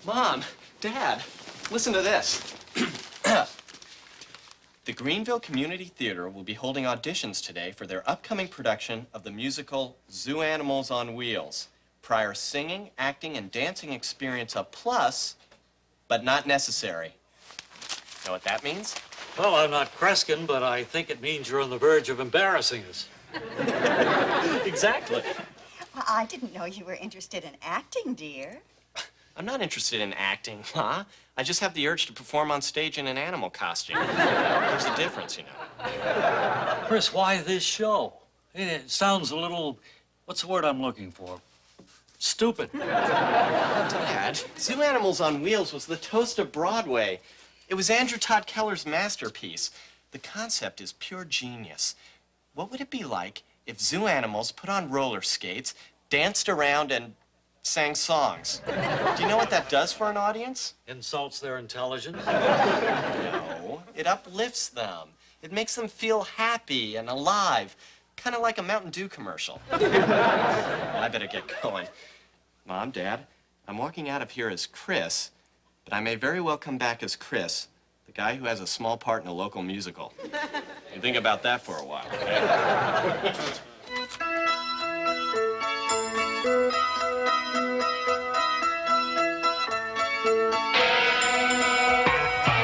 Mom, Dad, listen to this. The Greenville Community Theater will be holding auditions today for their upcoming production of the musical Zoo Animals on Wheels. Prior singing, acting, and dancing experience a plus, but not necessary. Know what that means? Well, I'm not Kreskin, but I think it means you're on the verge of embarrassing us. Exactly. Well, I didn't know you were interested in acting, dear. I'm not interested in acting, Ma. I just have the urge to perform on stage in an animal costume. There's a difference, you know. Chris, why this show? It sounds a little, what's the word I'm looking for? Stupid. Dad, Zoo Animals on Wheels was the toast of Broadway. It was Andrew Todd Keller's masterpiece. The concept is pure genius. What would it be like if zoo animals put on roller skates, danced around, and sang songs? Do you know what that does for an audience? Insults their intelligence? No, it uplifts them. It makes them feel happy and alive, kind of like a Mountain Dew commercial. I better get going. Mom, Dad, I'm walking out of here as Chris, but I may very well come back as Chris, the guy who has a small part in a local musical. You think about that for a while, okay?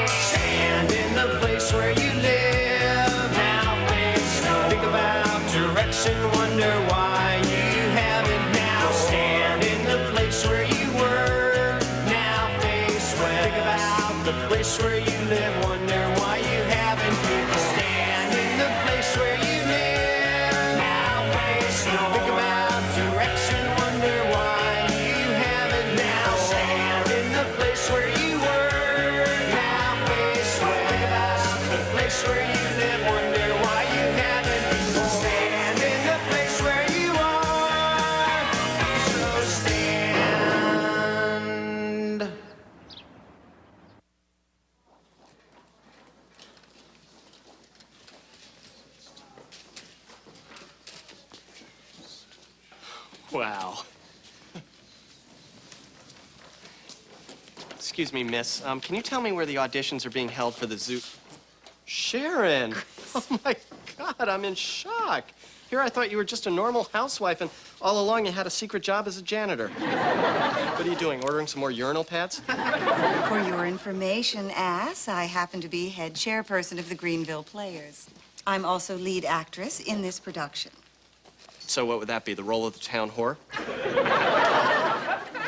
Stand in the place where you live. Now face no. Think about direction, wonder why you haven't now. Stand in the place where you were. Now face west. Think about the place where you live, wonder why you haven't been. Stand in the place where you live. Now face no. Think about direction, wonder why you haven't now. Stand in the place where you were. Now face west. Think about the place where you live, wonder why you haven't been. Stand in the place where you are. So stand. Wow. Excuse me, miss. Can you tell me where the auditions are being held for the zoo? Sharon! Oh, my God, I'm in shock. Here I thought you were just a normal housewife, and all along you had a secret job as a janitor. What are you doing, ordering some more urinal pads? For your information, ass, I happen to be head chairperson of the Greenville Players. I'm also lead actress in this production. So what would that be, the role of the town whore?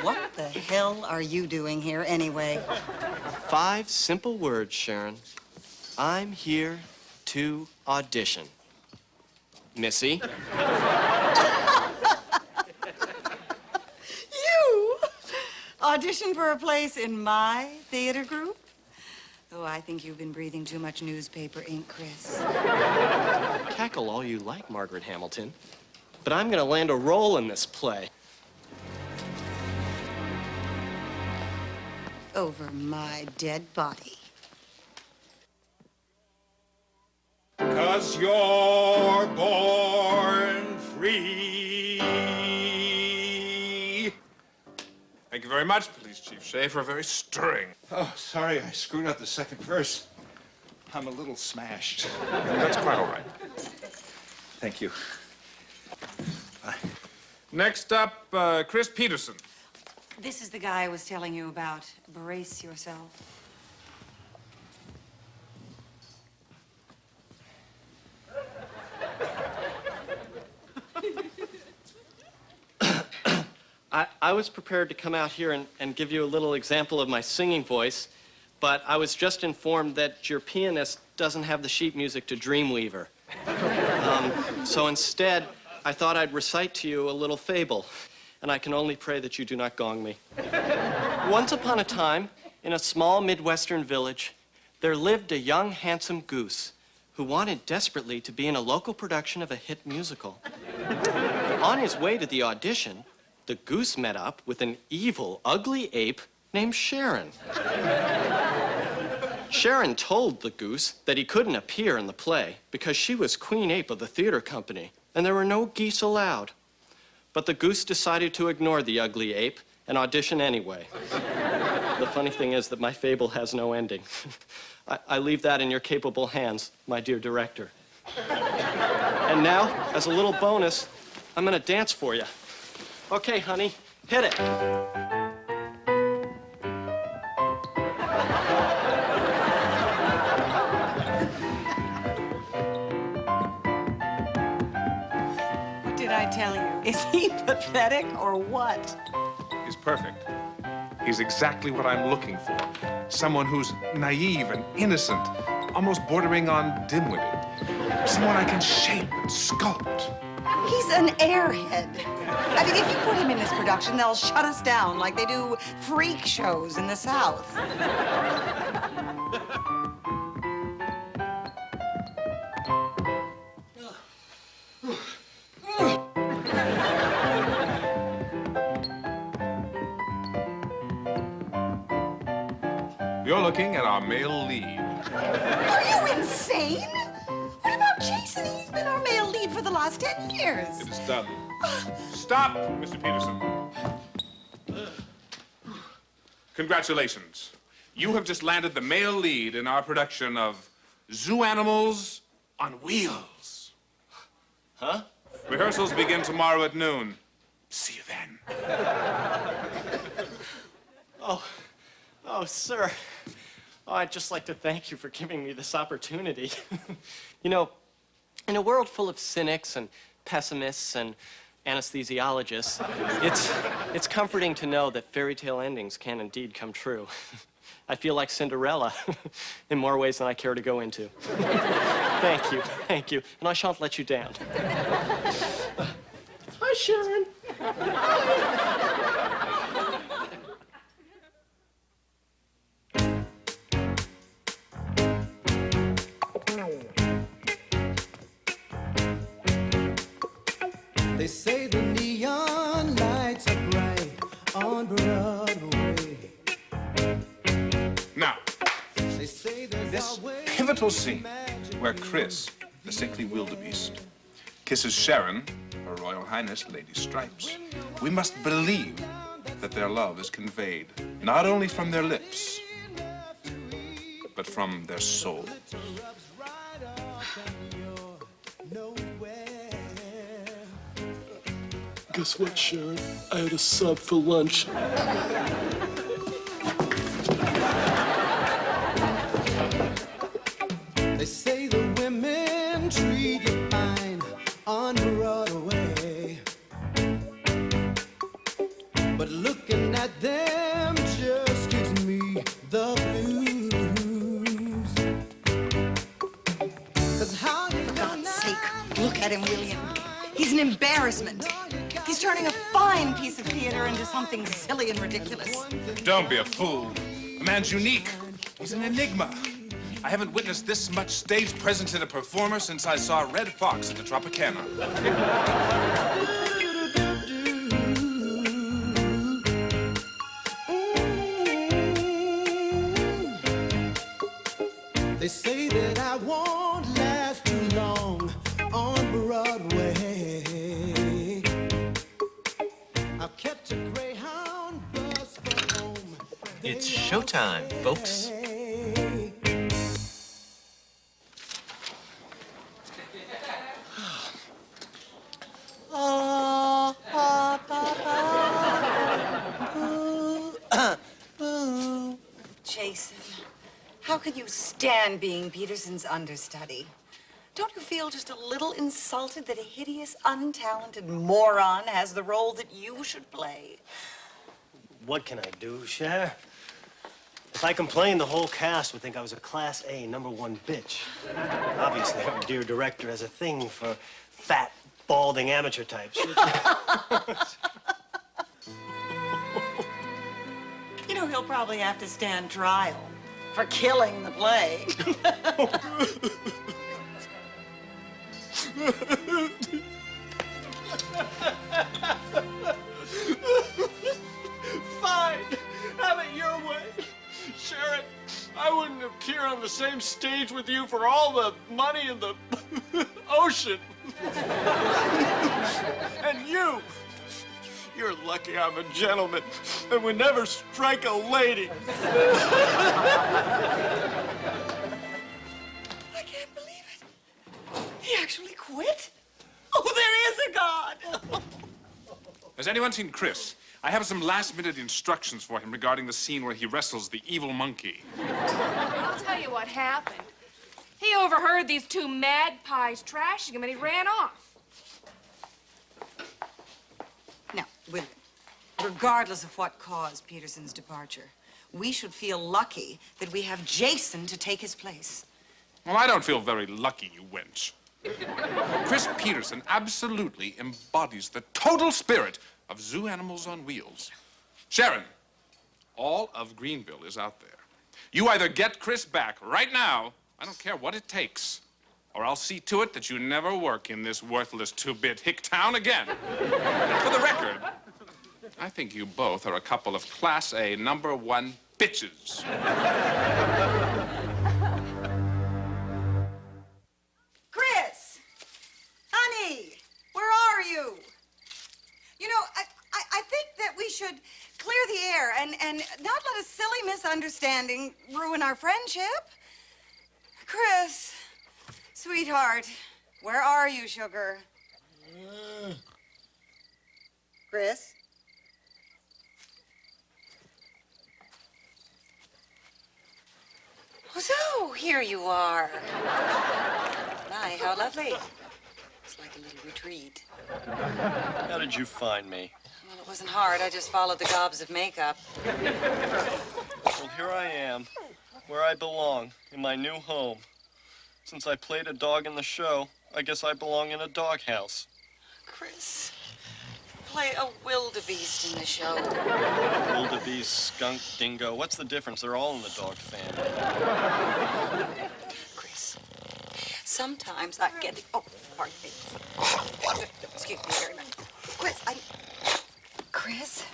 What the hell are you doing here anyway? 5 simple words, Sharon. I'm here to audition. Missy? You audition for a place in my theater group? Oh, I think you've been breathing too much newspaper ink, Chris. Cackle all you like, Margaret Hamilton. But I'm gonna land a role in this play. Over my dead body. 'Cause you're born free. Thank you very much, Police Chief Schaefer. Very stirring. Oh, sorry, I screwed up the second verse. I'm a little smashed. That's quite all right. Thank you. Next up, Chris Peterson. This is the guy I was telling you about. Brace yourself. I was prepared to come out here and give you a little example of my singing voice, but I was just informed that your pianist doesn't have the sheet music to Dreamweaver. So instead, I thought I'd recite to you a little fable, and I can only pray that you do not gong me. Once upon a time, in a small Midwestern village, there lived a young, handsome goose who wanted desperately to be in a local production of a hit musical. On his way to the audition, the goose met up with an evil, ugly ape named Sharon. Sharon told the goose that he couldn't appear in the play because she was queen ape of the theater company, and there were no geese allowed. But the goose decided to ignore the ugly ape and audition anyway. The funny thing is that my fable has no ending. I leave that in your capable hands, my dear director. And now, as a little bonus, I'm gonna dance for you. Okay, honey, hit it. What did I tell you? Is he pathetic or what? He's perfect. He's exactly what I'm looking for. Someone who's naive and innocent, almost bordering on dim-witted. Someone I can shape and sculpt. He's an airhead. I mean, if you put him in this production, they'll shut us down like they do freak shows in the South. You're looking at our male lead. Are you insane? What about Jason? He's been our male lead for the last 10 years. It is done. Stop, Mr. Peterson. Congratulations. You have just landed the male lead in our production of Zoo Animals on Wheels. Huh? Rehearsals begin tomorrow at noon. See you then. Oh, sir. Oh, I'd just like to thank you for giving me this opportunity. You know, in a world full of cynics and pessimists and anesthesiologists, it's comforting to know that fairy tale endings can indeed come true. I feel like Cinderella in more ways than I care to go into. Thank you, and I shan't let you down. Hi, Sharon. They say the neon lights are bright on Broadway. Now, They say there's this always pivotal scene where Chris, the sickly wildebeest, kisses Sharon, Her Royal Highness Lady Stripes. We must believe that their love is conveyed not only from their lips, but from their souls. Guess what, Sharon? I had a sub for lunch. They say the women treat you fine on Broadway. But looking at them just gives me the blues. 'Cause how you For God's sake, look at him, William. He's an embarrassment. He's turning a fine piece of theater into something silly and ridiculous. Don't be a fool. A man's unique. He's an enigma. I haven't witnessed this much stage presence in a performer since I saw Red Fox at the Tropicana. They say that I won't last too long on Broadway. I'll catch a Greyhound bus for home. It's showtime, folks. Jason, how can you stand being Peterson's understudy? Don't you feel just a little insulted that a hideous, untalented moron has the role that you should play? What can I do, Cher? If I complained, the whole cast would think I was a Class A #1 bitch. Obviously, our dear director has a thing for fat, balding amateur types. You know, he'll probably have to stand trial for killing the play. Fine. Have it your way. Sharon, I wouldn't appear on the same stage with you for all the money in the ocean. And You're lucky I'm a gentleman and would never strike a lady. I can't believe it. He actually quit? Oh, there is a God. Has anyone seen Chris? I have some last-minute instructions for him regarding the scene where he wrestles the evil monkey. I'll tell you what happened. He overheard these two magpies trashing him, and he ran off. Now, William, regardless of what caused Peterson's departure, we should feel lucky that we have Jason to take his place. Well, I don't feel very lucky, you wench. Chris Peterson absolutely embodies the total spirit of Zoo Animals on Wheels. Sharon, all of Greenville is out there. You either get Chris back right now, I don't care what it takes, or I'll see to it that you never work in this worthless two-bit hick town again. And for the record, I think you both are a couple of Class A #1 bitches. Chris! Honey! Where are you? You know, I think that we should clear the air and not let a silly misunderstanding ruin our friendship. Chris, sweetheart, where are you, sugar? Chris? Oh, so here you are. My, how lovely. It's like a little retreat. How did you find me? Well, it wasn't hard. I just followed the gobs of makeup. Well, here I am, where I belong, in my new home. Since I played a dog in the show, I guess I belong in a doghouse. Chris, play a wildebeest in the show. Wildebeest, skunk, dingo, what's the difference? They're all in the dog family. Chris, sometimes I get the... Oh, pardon me. Excuse me very much. Chris,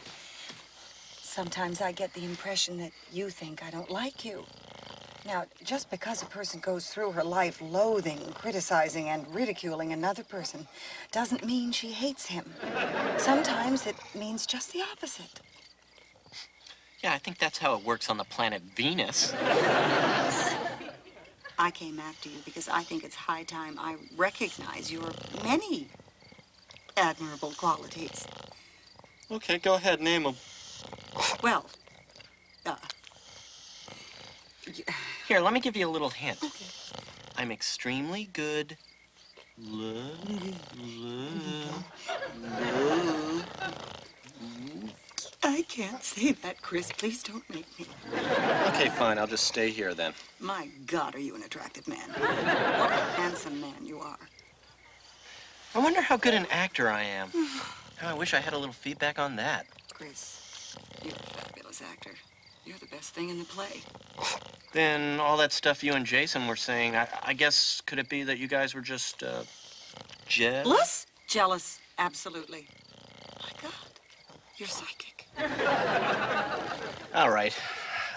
sometimes I get the impression that you think I don't like you. Now, just because a person goes through her life loathing, criticizing, and ridiculing another person doesn't mean she hates him. Sometimes it means just the opposite. Yeah, I think that's how it works on the planet Venus. I came after you because I think it's high time I recognize your many admirable qualities. Okay, go ahead, name them. Well, Here, let me give you a little hint. I'm extremely good. I can't say that, Chris. Please don't make me. Okay, fine, I'll just stay here then. My God, are you an attractive man? What a handsome man you are. I wonder how good an actor I am. How I wish I had a little feedback on that. Chris, you're a fabulous actor. You're the best thing in the play. Then all that stuff you and Jason were saying, I guess, could it be that you guys were just, jealous? Jealous, absolutely. My God, you're psychic. All right.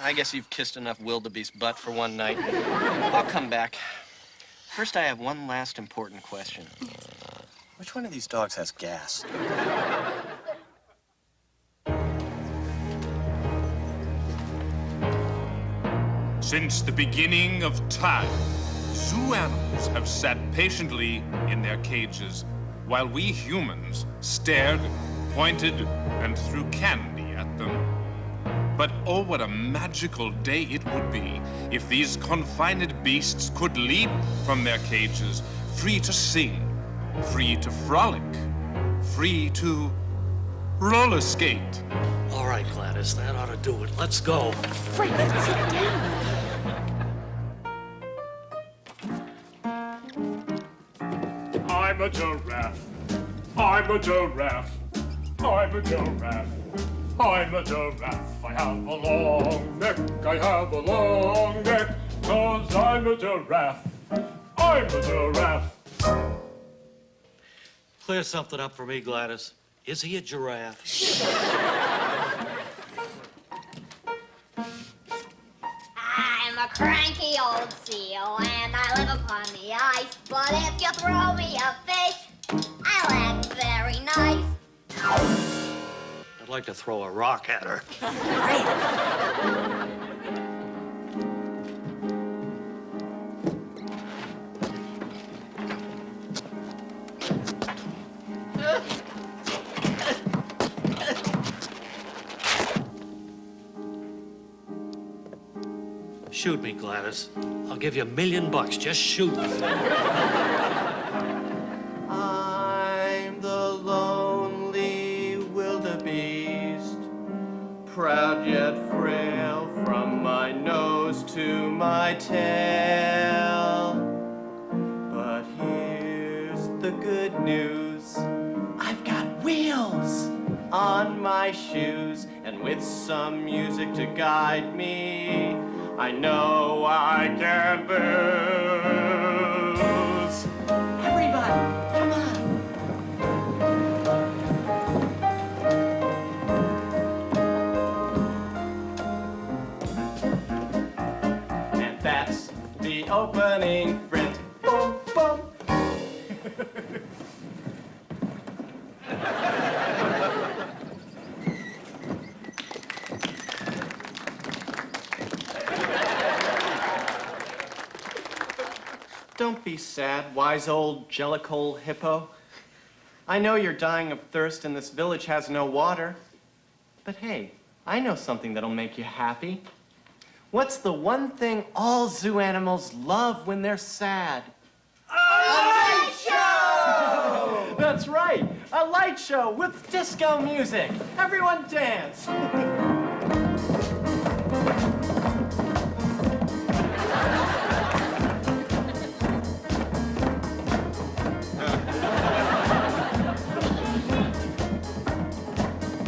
I guess you've kissed enough wildebeest butt for one night. I'll come back. First, I have one last important question. Which one of these dogs has gas? Since the beginning of time, zoo animals have sat patiently in their cages while we humans stared, pointed, and threw candy at them. But oh, what a magical day it would be if these confined beasts could leap from their cages, free to sing, free to frolic, free to roller skate. All right, Gladys, that ought to do it. Let's go. Frank, sit down. I'm a giraffe. I'm a giraffe. I'm a giraffe. I'm a giraffe. I have a long neck. I have a long neck. 'Cause I'm a giraffe. I'm a giraffe. Clear something up for me, Gladys. Is he a giraffe? I'm a cranky old seal, and I live upon the ice. But if you throw me a fish, I'll act very nice. I'd like to throw a rock at her. Shoot me, Gladys. I'll give you $1 million. Just shoot me. I'm the lonely wildebeest, proud yet frail from my nose to my tail. But here's the good news. I've got wheels on my shoes, and with some music to guide me, I know I can boost. Everybody, come on. And that's the opening print. Boom, boom. Don't be sad, wise old jellicoal hippo. I know you're dying of thirst and this village has no water. But hey, I know something that'll make you happy. What's the one thing all zoo animals love when they're sad? A light show! That's right, a light show with disco music. Everyone dance.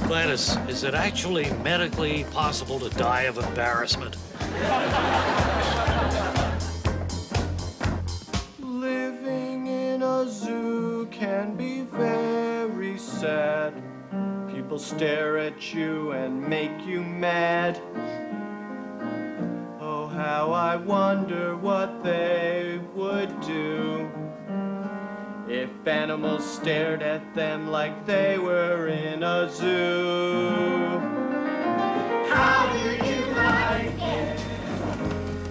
Gladys, is it actually medically possible to die of embarrassment? Living in a zoo can be very sad. People stare at you and make you mad. Oh, how I wonder what they would do if animals stared at them like they were in a zoo. How do you like it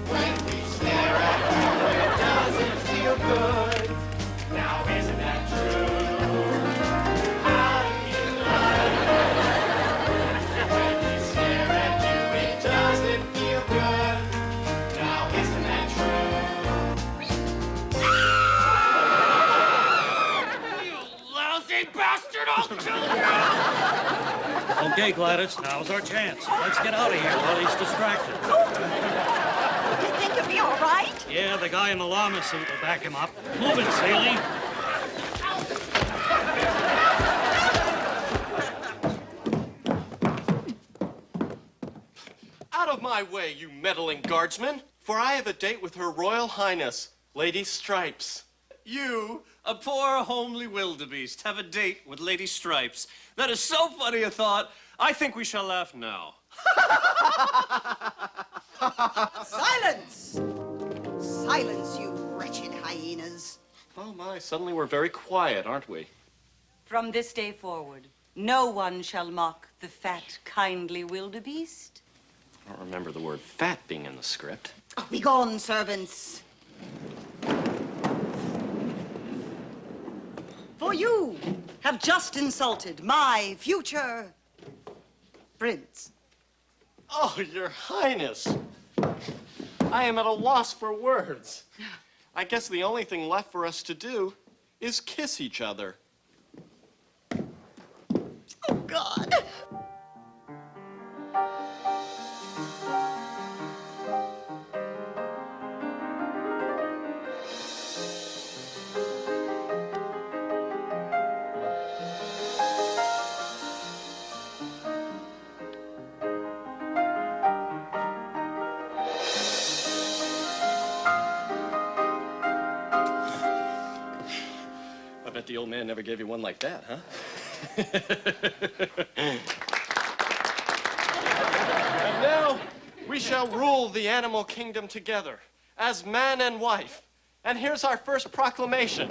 when we stare at you? It doesn't feel good. Now isn't that true? How do you like it when we stare at you? It doesn't feel good. Now isn't that true? Bastard, I'll kill you! Okay, Gladys, now's our chance. Let's get out of here while he's distracted. You think you'll be all right? Yeah, the guy in the llama suit will back him up. Move it, Seeley. Out of my way, you meddling guardsman, for I have a date with Her Royal Highness, Lady Stripes. You, a poor, homely wildebeest, have a date with Lady Stripes. That is so funny a thought. I think we shall laugh now. Silence! Silence, you wretched hyenas. Oh my, suddenly we're very quiet, aren't we? From this day forward, no one shall mock the fat, kindly wildebeest. I don't remember the word fat being in the script. Oh, begone, servants. For you have just insulted my future prince. Oh, Your Highness. I am at a loss for words. I guess the only thing left for us to do is kiss each other. Oh, God. I bet the old man never gave you one like that, huh? And now we shall rule the animal kingdom together as man and wife. And here's our first proclamation.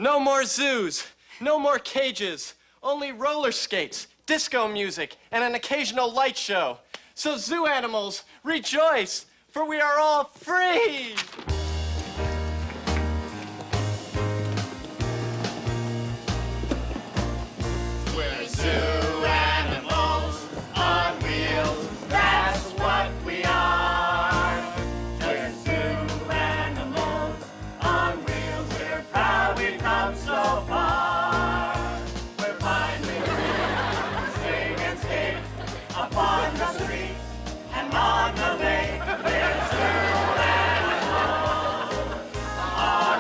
No more zoos, no more cages, only roller skates, disco music, and an occasional light show. So zoo animals, rejoice, for we are all free! We're zoo animals on wheels, that's what we are. We're zoo animals on wheels, we're proud we've come so far. We're finally free to sing and skate upon the streets and on the lake. We're zoo animals on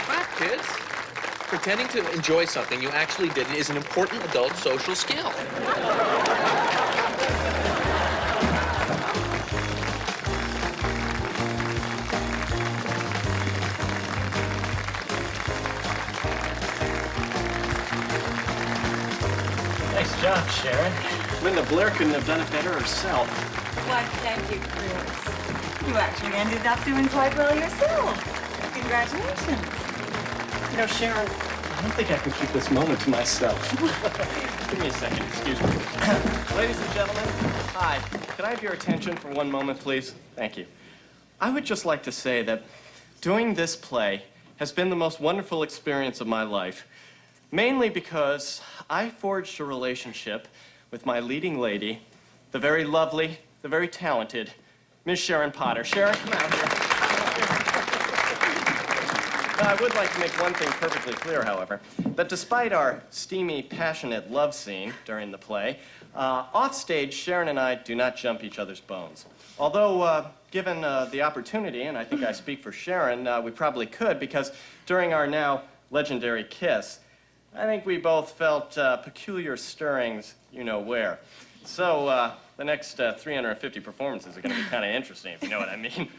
Clap, kids. Pretending to enjoy something you actually did is an important adult social skill. Nice job, Sharon. Linda Blair couldn't have done it better herself. Why, thank you, Chris. You actually ended up doing quite well yourself. Congratulations. You know, Sharon, I don't think I can keep this moment to myself. Give me a second, excuse me. Ladies and gentlemen, hi. Could I have your attention for one moment, please? Thank you. I would just like to say that doing this play has been the most wonderful experience of my life, mainly because I forged a relationship with my leading lady, the very lovely, the very talented Miss Sharon Potter. Sharon, come out here. Now, I would like to make one thing perfectly clear, however, that despite our steamy, passionate love scene during the play, offstage, Sharon and I do not jump each other's bones. Although, given the opportunity, and I think I speak for Sharon, we probably could, because during our now legendary kiss, I think we both felt peculiar stirrings, you know where. So, the next 350 performances are going to be kind of interesting, if you know what I mean.